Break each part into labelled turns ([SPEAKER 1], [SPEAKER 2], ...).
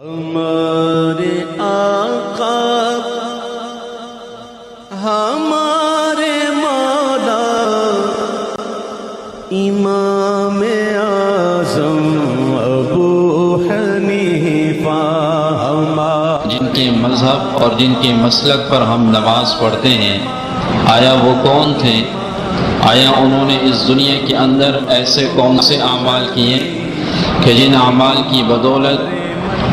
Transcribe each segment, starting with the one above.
[SPEAKER 1] ہمارے آقا ہمارے مولا امام اعظم ابو حنیفہ
[SPEAKER 2] جن کے مذہب اور جن کے مسلک پر ہم نماز پڑھتے ہیں، آیا وہ کون تھے؟ آیا انہوں نے اس دنیا کے اندر ایسے کون سے اعمال کیے کہ جن اعمال کی بدولت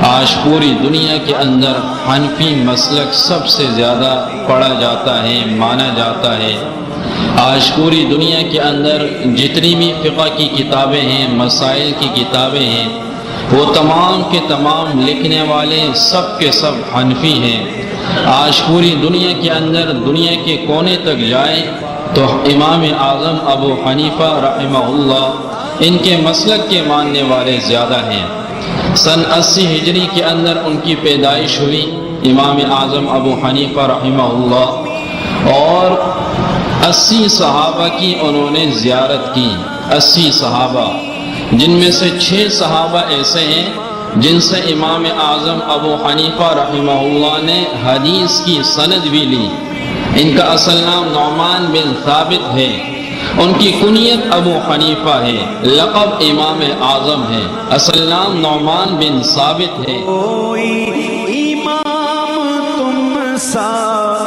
[SPEAKER 2] آج پوری دنیا کے اندر حنفی مسلک سب سے زیادہ پڑھا جاتا ہے، مانا جاتا ہے۔ آج پوری دنیا کے اندر جتنی بھی فقہ کی کتابیں ہیں، مسائل کی کتابیں ہیں، وہ تمام کے تمام لکھنے والے سب کے سب حنفی ہیں۔ آج پوری دنیا کے اندر دنیا کے کونے تک جائے تو امام اعظم ابو حنیفہ رحمہ اللہ ان کے مسلک کے ماننے والے زیادہ ہیں۔ سن 80 ہجری کے اندر ان کی پیدائش ہوئی، امام اعظم ابو حنیفہ رحمہ اللہ، اور 80 صحابہ کی انہوں نے زیارت کی۔ 80 صحابہ، جن میں سے 6 صحابہ ایسے ہیں جن سے امام اعظم ابو حنیفہ رحمہ اللہ نے حدیث کی سند بھی لی۔ ان کا اصل نام نعمان بن ثابت ہے، ان کی کنیت ابو حنیفہ ہے، لقب امام اعظم ہے، اصل نام نعمان بن ثابت ہے۔
[SPEAKER 1] کوئی امام تم سا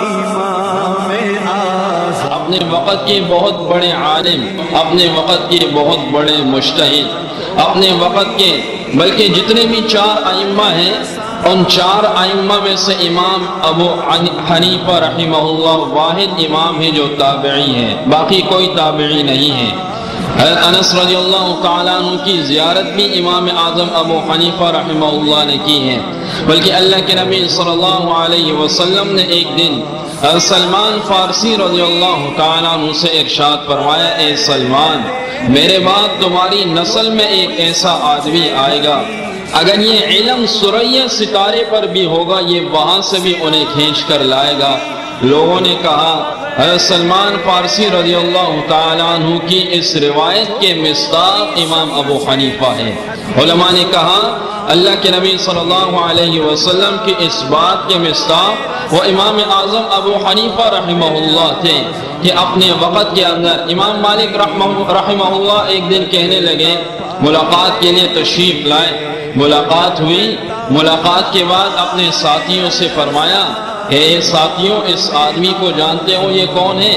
[SPEAKER 1] امام اعظم،
[SPEAKER 2] اپنے وقت کے بہت بڑے عالم، اپنے وقت کے بہت بڑے مجتہد، اپنے وقت کے بلکہ جتنے بھی 4 ائمہ ہیں، ان 4 ائمہ میں سے امام ابو حنیفہ رحمہ اللہ واحد امام ہے جو تابعی ہے، باقی کوئی تابعی نہیں ہے۔ حضرت انس رضی اللہ تعالیٰ عنہ کی زیارت بھی امام اعظم ابو حنیفہ رحمہ اللہ نے کی ہے، بلکہ اللہ کے نبی صلی اللہ علیہ وسلم نے ایک دن سلمان فارسی رضی اللہ تعالیٰ عنہ سے ارشاد فرمایا، اے سلمان، میرے بعد تمہاری نسل میں ایک ایسا آدمی آئے گا، اگر یہ علم ثریا ستارے پر بھی ہوگا یہ وہاں سے بھی انہیں کھینچ کر لائے گا۔ لوگوں نے کہا حضرت سلمان فارسی رضی اللہ تعالیٰ عنہ کی اس روایت کے مصداق امام ابو حنیفہ ہے۔ علماء نے کہا اللہ کے نبی صلی اللہ علیہ وسلم کی اس بات کے مصداق وہ امام اعظم ابو حنیفہ رحمہ اللہ تھے کہ اپنے وقت کے اندر امام مالک رحمہ اللہ ایک دن کہنے لگے، ملاقات کے لیے تشریف لائے۔ ملاقات ہوئی، ملاقات کے بعد اپنے ساتھیوں سے فرمایا، اے ساتھیوں، اس آدمی کو جانتے ہو یہ کون ہے؟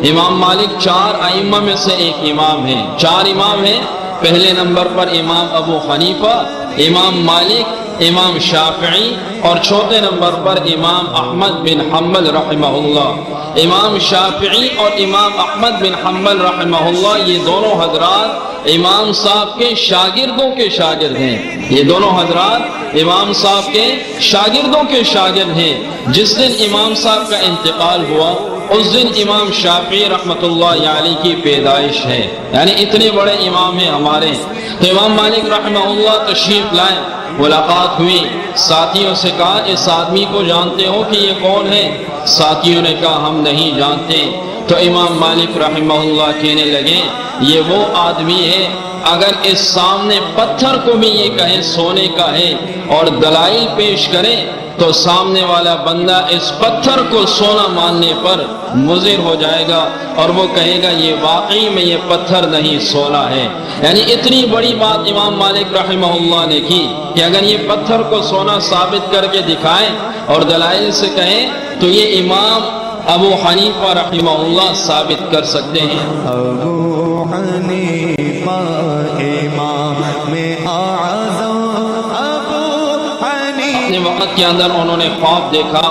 [SPEAKER 2] امام مالک 4 ائمہ میں سے ایک امام ہے، 4 امام ہیں۔ پہلے نمبر پر امام ابو حنیفہ، امام مالک، امام شافعی، اور چوتھے نمبر پر امام احمد بن حنبل رحمہ اللہ۔ امام شافعی اور امام احمد بن حنبل رحمہ اللہ یہ دونوں حضرات امام صاحب کے شاگردوں کے شاگرد ہیں، یہ دونوں حضرات امام صاحب کے شاگردوں کے شاگرد ہیں۔ جس دن امام صاحب کا انتقال ہوا اس دن امام شافعی رحمۃ اللہ علیہ کی پیدائش ہے، یعنی اتنے بڑے امام ہیں ہمارے۔ تو امام مالک رحمہ اللہ تشریف لائے، ملاقات ہوئی، ساتھیوں سے کہا اس آدمی کو جانتے ہو کہ یہ کون ہے؟ ساتھیوں نے کہا ہم نہیں جانتے۔ تو امام مالک رحمہ اللہ کہنے لگے یہ وہ آدمی ہے اگر اس سامنے پتھر کو بھی یہ کہے سونے کا ہے اور دلائل پیش کرے تو سامنے والا بندہ اس پتھر کو سونا ماننے پر مضر ہو جائے گا اور وہ کہے گا یہ واقعی میں یہ پتھر نہیں سونا ہے۔ یعنی اتنی بڑی بات امام مالک رحمہ اللہ نے کی کہ اگر یہ پتھر کو سونا ثابت کر کے دکھائیں اور دلائل سے کہیں تو یہ امام ابو حنیفہ رحمہ اللہ ثابت کر سکتے ہیں۔
[SPEAKER 1] ابو حنیفہ امام اعظم ابو حنیفہ،
[SPEAKER 2] اپنے وقت کے اندر انہوں نے خواب دیکھا،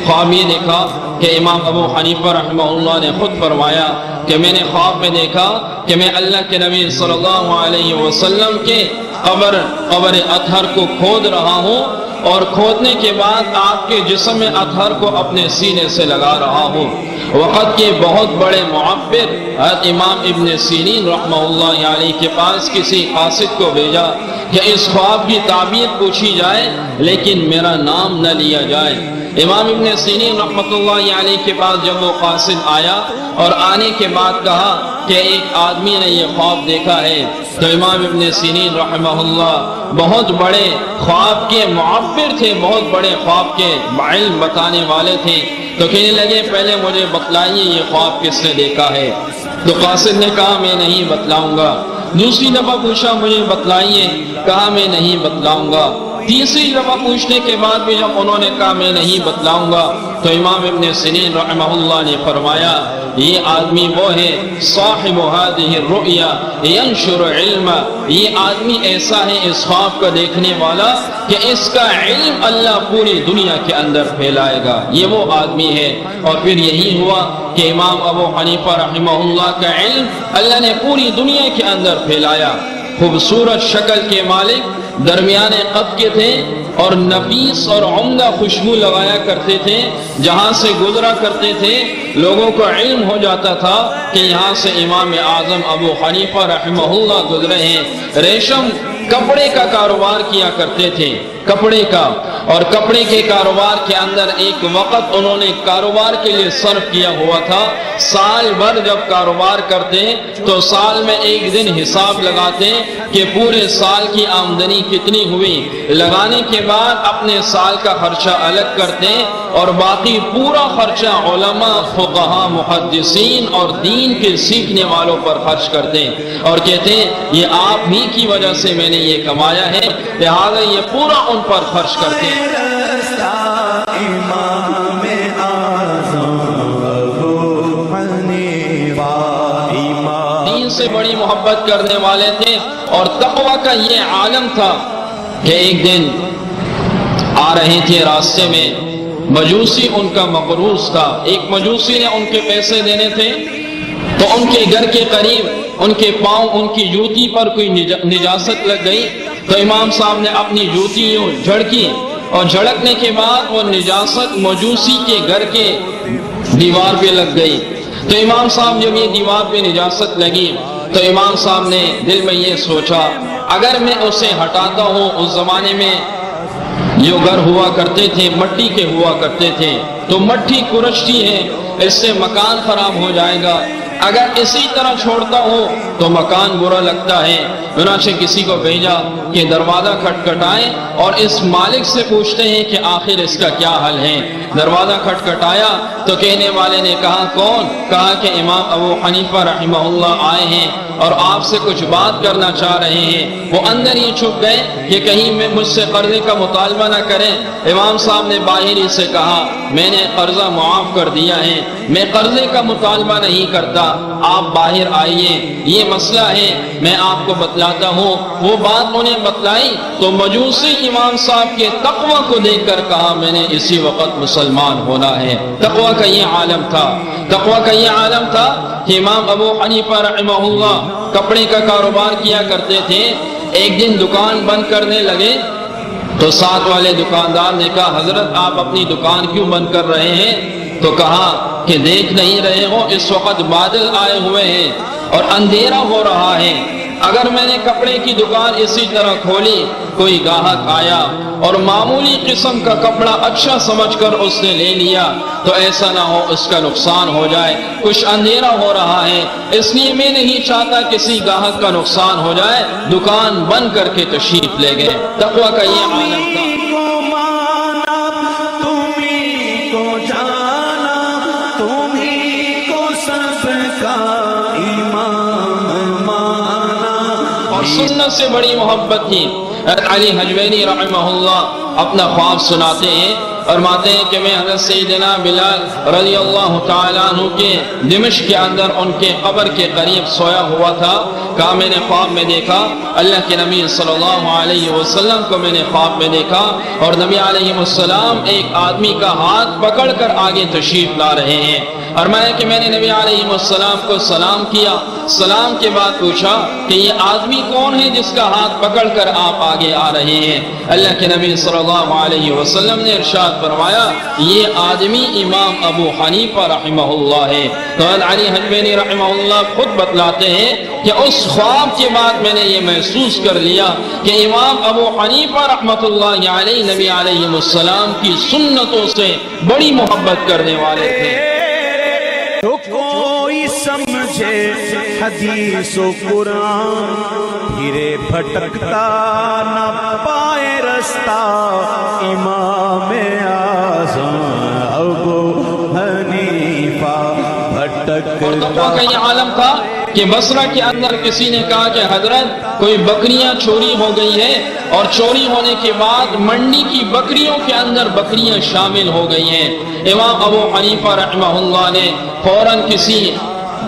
[SPEAKER 2] خواب یہ دیکھا کہ امام ابو حنیفہ رحمہ اللہ نے خود فرمایا کہ میں نے خواب میں دیکھا کہ میں اللہ کے نبی صلی اللہ علیہ وسلم کے قبر اطہر کو کھود رہا ہوں اور کھودنے کے بعد آپ کے جسم اطہر کو اپنے سینے سے لگا رہا ہوں۔ وقت کے بہت بڑے معبر حضرت امام ابن سیرین رحمہ اللہ علیہ کے پاس کسی قاصد کو بھیجا کہ اس خواب کی تعبیر پوچھی جائے لیکن میرا نام نہ لیا جائے۔ امام ابن سیرین رحمۃ اللہ علیہ کے پاس جب وہ قاصد آیا اور آنے کے بعد کہا کہ ایک آدمی نے یہ خواب دیکھا ہے تو امام ابن سیرین رحمہ اللہ بہت بڑے خواب کے معبر تھے، بہت بڑے خواب کے علم بتانے والے تھے۔ تو کہنے لگے پہلے مجھے بتلائیے یہ خواب کس نے دیکھا ہے؟ تو قاصد نے کہا میں نہیں بتلاؤں گا۔ دوسری دفعہ پوچھا مجھے بتلائیے، کہا میں نہیں بتلاؤں گا۔ تیسری دفعہ پوچھنے کے بعد بھی جب انہوں نے کہا میں نہیں بتلاؤں گا، تو امام ابن سیرین رحمہ اللہ نے فرمایا یہ آدمی وہ ہے صاحب هذه الرؤیا ينشر علم، یہ آدمی ایسا ہے اس خواب کا دیکھنے والا کہ اس کا علم اللہ پوری دنیا کے اندر پھیلائے گا، یہ وہ آدمی ہے۔ اور پھر یہی ہوا کہ امام ابو حنیفہ رحمہ اللہ کا علم اللہ نے پوری دنیا کے اندر پھیلایا۔ خوبصورت شکل کے مالک، درمیانے قد کے تھے اور نفیس اور عمدہ خوشبو لگایا کرتے تھے، جہاں سے گزرا کرتے تھے لوگوں کو علم ہو جاتا تھا کہ یہاں سے امام اعظم ابو حنیفہ رحمہ اللہ گزرے ہیں۔ ریشم کپڑے کا کاروبار کیا کرتے تھے، کپڑے کا، اور کپڑے کے کاروبار کے اندر ایک وقت انہوں نے کاروبار کے لیے صرف کیا ہوا تھا۔ سال بھر جب کاروبار کرتے تو سال میں ایک دن حساب لگاتے کہ پورے سال کی آمدنی کتنی ہوئی، لگانے کے بعد اپنے سال کا خرچہ الگ کرتے اور باقی پورا خرچہ علماء، فقہاء، محدثین اور دین کے سیکھنے والوں پر خرچ کرتے اور کہتے یہ آپ ہی کی وجہ سے میں نے یہ کمایا ہے، لہذا یہ پورا ان پر خرچ کرتے ہیں۔ دین سے بڑی محبت کرنے والے تھے اور تقوی کا یہ عالم تھا کہ ایک دن آ رہے تھے راستے میں، مجوسی ان کا مقروض تھا، ایک مجوسی نے ان کے پیسے دینے تھے، تو ان کے گھر کے قریب ان کے پاؤں، ان کی جوتی پر کوئی نجاست لگ گئی، تو امام صاحب نے اپنی جوتی جھڑکی اور جھڑکنے کے بعد وہ نجاست مجوسی کے گھر کے دیوار پہ لگ گئی۔ تو امام صاحب جب یہ دیوار پہ نجاست لگی تو امام صاحب نے دل میں یہ سوچا اگر میں اسے ہٹاتا ہوں، اس زمانے میں جو گھر ہوا کرتے تھے مٹی کے ہوا کرتے تھے تو مٹی کورچتی ہے، اس سے مکان خراب ہو جائے گا، اگر اسی طرح چھوڑتا ہوں تو مکان برا لگتا ہے۔ چنانچہ کسی کو بھیجا کہ دروازہ کھٹکھٹائیں اور اس مالک سے پوچھتے ہیں کہ آخر اس کا کیا حل ہے۔ دروازہ کھٹکھٹایا تو کہنے والے نے کہا کون؟ کہا کہ امام ابو حنیفہ رحمہ اللہ آئے ہیں اور آپ سے کچھ بات کرنا چاہ رہے ہیں۔ وہ اندر ہی چھپ گئے کہ کہیں میں مجھ سے قرضے کا مطالبہ نہ کریں۔ امام صاحب نے باہر ہی سے کہا میں نے قرضہ معاف کر دیا ہے، میں قرضے کا مطالبہ نہیں کرتا، آپ باہر آئیے، یہ مسئلہ ہے میں آپ کو بتلاتا ہوں۔ وہ بات انہیں بتلائی تو مجوسی امام صاحب کے تقوی کو دیکھ کر کہا میں نے اسی وقت مسلمان ہونا ہے۔ تقوی کا یہ عالم تھا، تقوی کا یہ عالم تھا کہ امام ابو حنیفہ رحمہ اللہ کپڑے کا کاروبار کیا کرتے تھے۔ ایک دن دکان بند کرنے لگے تو ساتھ والے دکاندار نے کہا حضرت آپ اپنی دکان کیوں بند کر رہے ہیں؟ تو کہا کہ دیکھ نہیں رہے ہو اس وقت بادل آئے ہوئے ہیں اور اندھیرا ہو رہا ہے، اگر میں نے کپڑے کی دکان اسی طرح کھولی، کوئی گاہک آیا اور معمولی قسم کا کپڑا اچھا سمجھ کر اس نے لے لیا تو ایسا نہ ہو اس کا نقصان ہو جائے، کچھ اندھیرا ہو رہا ہے اس لیے میں نہیں چاہتا کسی گاہک کا نقصان ہو جائے، دکان بند کر کے تشریف لے گئے۔ تقوی کا یہ عالم تھا۔ سنت سے بڑی محبت تھی۔ علی حجوینی رحمہ اللہ اپنا خواب سناتے ہیں، فرماتے ہیں کہ میں حضرت سیدنا بلال رضی اللہ تعالیٰ عنہ کے دمشق کے اندر ان کے قبر کے قریب سویا ہوا تھا، کہا میں نے خواب میں دیکھا اللہ کے نبی صلی اللہ علیہ وسلم کو میں نے خواب میں دیکھا اور نبی علیہ السلام ایک آدمی کا ہاتھ پکڑ کر آگے تشریف لا رہے ہیں۔ فرمایا کہ میں نے نبی علیہ السلام کو سلام کیا، سلام کے بعد پوچھا کہ یہ آدمی کون ہے جس کا ہاتھ پکڑ کر آپ آگے آ رہے ہیں؟ اللہ کے نبی صلی اللہ علیہ وسلم نے ارشاد فرمایا یہ آدمی امام ابو حنیفہ رحمہ اللہ ہے۔ تو علی حجوینی رحمہ اللہ خود بتلاتے ہیں کہ اس خواب کے بعد میں نے یہ محسوس کر لیا کہ امام ابو حنیفہ رحمۃ اللہ علیہ نبی علیہ السلام کی سنتوں سے بڑی محبت کرنے والے تھے۔
[SPEAKER 1] تو کوئی سمجھے حدیث و قرآن پھرے بھٹکتا نہ پائے رستہ امام اعظم ابو حنیفہ بھٹکتا.
[SPEAKER 2] کا یہ عالم تھا کہ بصرہ کے اندر کسی نے کہا کہ حضرت کوئی بکریاں چوری ہو گئی ہے، اور چوری ہونے کے بعد منڈی کی بکریوں کے اندر بکریاں شامل ہو گئی ہیں. امام ابو حنیفہ رحمہ اللہ نے فوراً کسی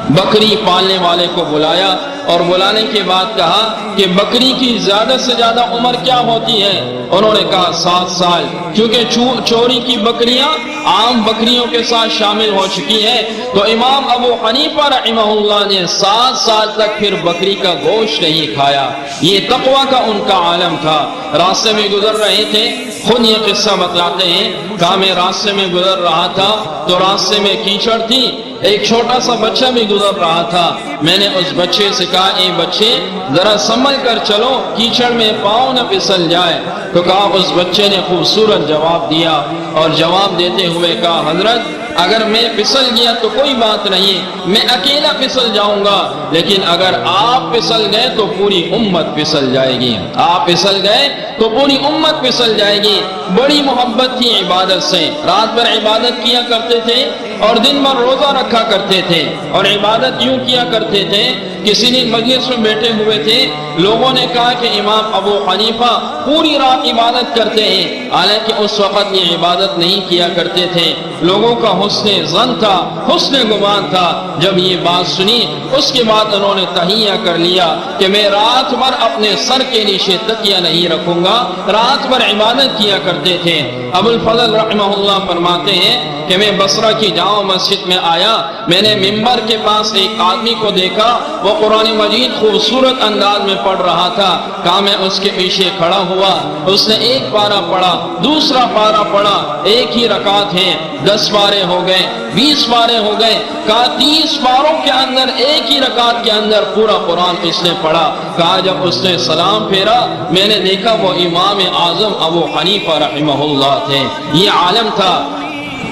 [SPEAKER 2] بکری پالنے والے کو بلایا، اور بلانے کے بعد کہا کہ بکری کی زیادہ سے زیادہ عمر کیا ہوتی ہے؟ انہوں نے کہا 7 سال، کیونکہ چوری کی بکریاں عام بکریوں کے ساتھ شامل ہو چکی ہیں. تو امام ابو حنیفہ رحمہ اللہ نے 7 سال تک پھر بکری کا گوشت نہیں کھایا. یہ تقوی کا ان کا عالم تھا. راستے میں گزر رہے تھے، خود یہ قصہ بتلاتے ہیں، کہا میں راستے میں گزر رہا تھا تو راستے میں کیچڑ تھی، ایک چھوٹا سا بچہ بھی گزر رہا تھا. میں نے اس بچے سے کہا اے بچے ذرا سنبھل کر چلو، کیچڑ میں پاؤں نہ پھسل جائے. تو کہا اس بچے نے خوبصورت جواب دیا، اور جواب دیتے ہوئے کہا حضرت اگر میں پھسل گیا تو کوئی بات نہیں، میں اکیلا پھسل جاؤں گا، لیکن اگر آپ پھسل گئے تو پوری امت پھسل جائے گی. آپ پھسل گئے تو پوری امت پھسل جائے گی. بڑی محبت تھی عبادت سے، رات بھر عبادت کیا کرتے تھے اور دن بھر روزہ رکھا کرتے تھے. اور عبادت یوں کیا کرتے تھے، کسی نے مجلس میں بیٹھے ہوئے تھے، لوگوں نے کہا کہ امام ابو حنیفہ پوری رات عبادت کرتے ہیں، حالانکہ اس وقت یہ عبادت نہیں کیا کرتے تھے. لوگوں کا حسن ظن تھا، حسن گمان تھا. جب یہ بات سنی اس کے بعد انہوں نے تہیہ کر لیا کہ میں رات بھر اپنے سر کے نیچے تکیہ نہیں رکھوں گا. رات بھر عبادت کیا کرتے تھے. ابو الفضل رحمہ اللہ فرماتے ہیں کہ میں بصرہ کی جامع مسجد میں آیا، میں نے ممبر کے پاس ایک آدمی کو دیکھا، وہ قرآن مجید خوبصورت انداز میں پڑھ رہا تھا. کہا میں اس کے پیچھے کھڑا ہوا، اس نے ایک پارہ پڑھا، دوسرا پارہ پڑھا، ایک ہی رکعت ہے، 10 پارے ہو گئے، 20 پارے ہو گئے. کہا 30 پاروں کے اندر ایک ہی رکعت کے اندر پورا قرآن اس نے پڑھا. کہا جب اس نے سلام پھیرا میں نے دیکھا وہ امام اعظم ابو حنیفہ رحمہ اللہ تھے. یہ عالم تھا.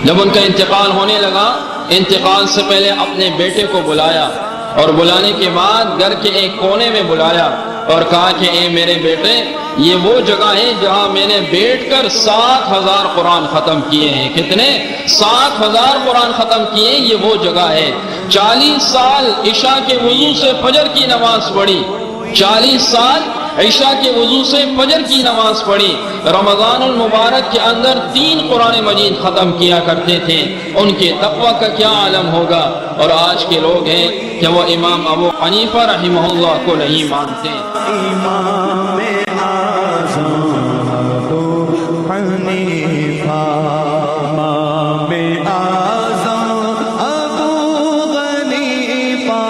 [SPEAKER 2] جب ان کا انتقال ہونے لگا، انتقال سے پہلے اپنے بیٹے کو بلایا، اور بلانے کے بعد گھر کے ایک کونے میں بلایا اور کہا کہ اے میرے بیٹے یہ وہ جگہ ہے جہاں میں نے بیٹھ کر 7,000 قرآن ختم کیے ہیں. کتنے؟ 7,000 قرآن ختم کیے. یہ وہ جگہ ہے. 40 سال عشاء کے وضو سے فجر کی نماز پڑھی، 40 سال عشاء کے وضو سے فجر کی نماز پڑھی. رمضان المبارک کے اندر 3 قرآن مجید ختم کیا کرتے تھے. ان کے تقوی کا کیا عالم ہوگا. اور آج کے لوگ ہیں کہ وہ امام ابو حنیفہ رحمہ اللہ کو نہیں مانتے.
[SPEAKER 1] امام اعظم ابو حنیفہ، امام اعظم ابو حنیفہ،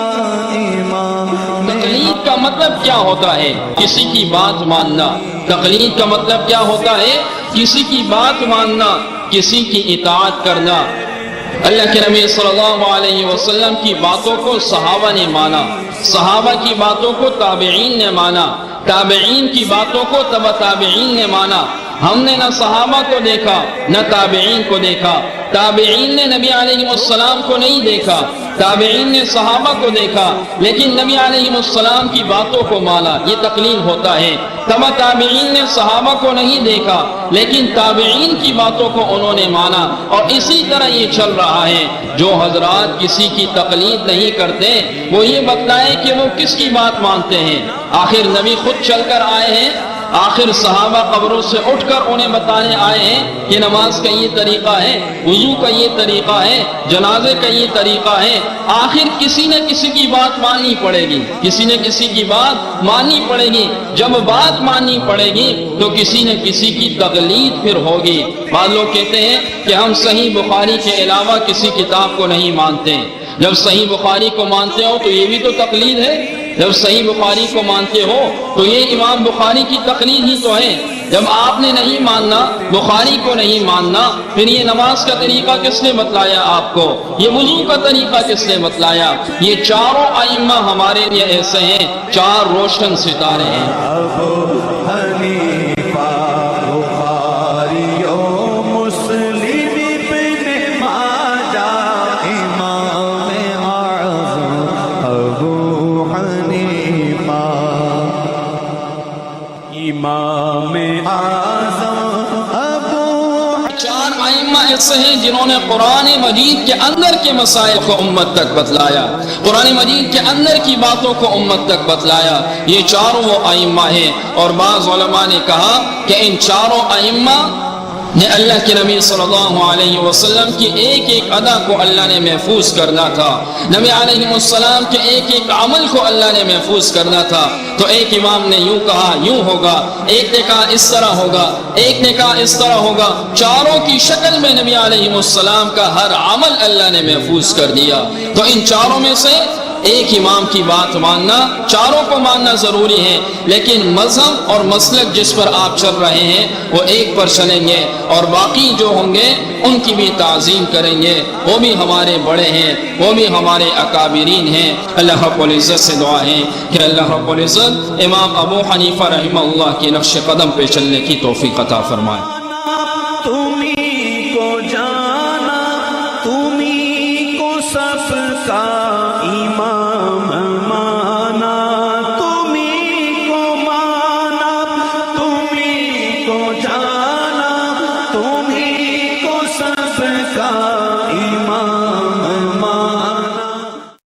[SPEAKER 1] امام.
[SPEAKER 2] تقلید کا مطلب کیا ہوتا ہے؟ کسی کی بات ماننا. تقلید کا مطلب کیا ہوتا ہے؟ کسی کی بات ماننا، کسی کی اطاعت کرنا. اللہ کے نبی صلی اللہ علیہ وسلم کی باتوں کو صحابہ نے مانا، صحابہ کی باتوں کو تابعین نے مانا، تابعین کی باتوں کو تبع تابعین نے مانا. ہم نے نہ صحابہ کو دیکھا نہ تابعین کو دیکھا. تابعین نے نبی علیہ السلام کو نہیں دیکھا، تابعین نے صحابہ کو دیکھا، لیکن نبی علیہ السلام کی باتوں کو مانا. یہ تقلید ہوتا ہے. تبع تابعین نے صحابہ کو نہیں دیکھا لیکن تابعین کی باتوں کو انہوں نے مانا. اور اسی طرح یہ چل رہا ہے. جو حضرات کسی کی تقلید نہیں کرتے وہ یہ بتلائیں کہ وہ کس کی بات مانتے ہیں. آخر نبی خود چل کر آئے ہیں، آخر صحابہ قبروں سے اٹھ کر انہیں بتانے آئے ہیں کہ نماز کا یہ طریقہ ہے، وضو کا یہ طریقہ ہے، جنازے کا یہ طریقہ ہے. آخر کسی نہ کسی کی بات ماننی پڑے گی، کسی نہ کسی کی بات ماننی پڑے گی. جب بات ماننی پڑے گی تو کسی نہ کسی کی تقلید پھر ہوگی. بعض لوگ کہتے ہیں کہ ہم صحیح بخاری کے علاوہ کسی کتاب کو نہیں مانتے. جب صحیح بخاری کو مانتے ہو تو یہ بھی تو تقلید ہے. جب صحیح بخاری کو مانتے ہو تو یہ امام بخاری کی تقلید ہی تو ہے. جب آپ نے نہیں ماننا، بخاری کو نہیں ماننا، پھر یہ نماز کا طریقہ کس نے بتلایا آپ کو؟ یہ وضو کا طریقہ کس نے بتلایا؟ یہ چاروں ائمہ ہمارے لیے ایسے ہیں، 4 روشن ستارے ہیں.
[SPEAKER 1] ابو حنیفہ، بخاری و مسلم ابن ماجہ، امام اعظم ابو
[SPEAKER 2] ائمہ ایسے ہیں جنہوں نے قرآن مجید کے اندر کے مسائل کو امت تک بتلایا، قرآن مجید کے اندر کی باتوں کو امت تک بتلایا۔ یہ چاروں وہ ائمہ ہیں، اور بعض علماء نے کہا کہ ان چاروں ائمہ نے اللہ کے نبی صلی اللہ علیہ وسلم کی ایک ایک ادا کو اللہ نے محفوظ کرنا تھا، نبی علیہ السلام کے ایک ایک عمل کو اللہ نے محفوظ کرنا تھا۔ تو ایک امام نے یوں کہا یوں ہوگا، ایک نے کہا اس طرح ہوگا، ایک نے کہا اس طرح ہوگا، چاروں کی شکل میں نبی علیہ السلام کا ہر عمل اللہ نے محفوظ کر دیا۔ تو ان چاروں میں سے ایک امام کی بات ماننا، چاروں کو ماننا ضروری ہے، لیکن مذہب اور مسلک جس پر آپ چل رہے ہیں وہ ایک پر چلیں گے، اور باقی جو ہوں گے ان کی بھی تعظیم کریں گے، وہ بھی ہمارے بڑے ہیں، وہ بھی ہمارے اکابرین ہیں۔ اللہ رب العزت سے دعا ہے کہ اللہ رب العزت امام ابو حنیفہ رحمہ اللہ کی نقش قدم پہ چلنے کی توفیق عطا فرمائے۔
[SPEAKER 1] تمہیں کو جانا، تمہیں کو صف کا امام مانا، تمہیں کو مانا، تمہیں کو جانا، تمہیں کو صف کا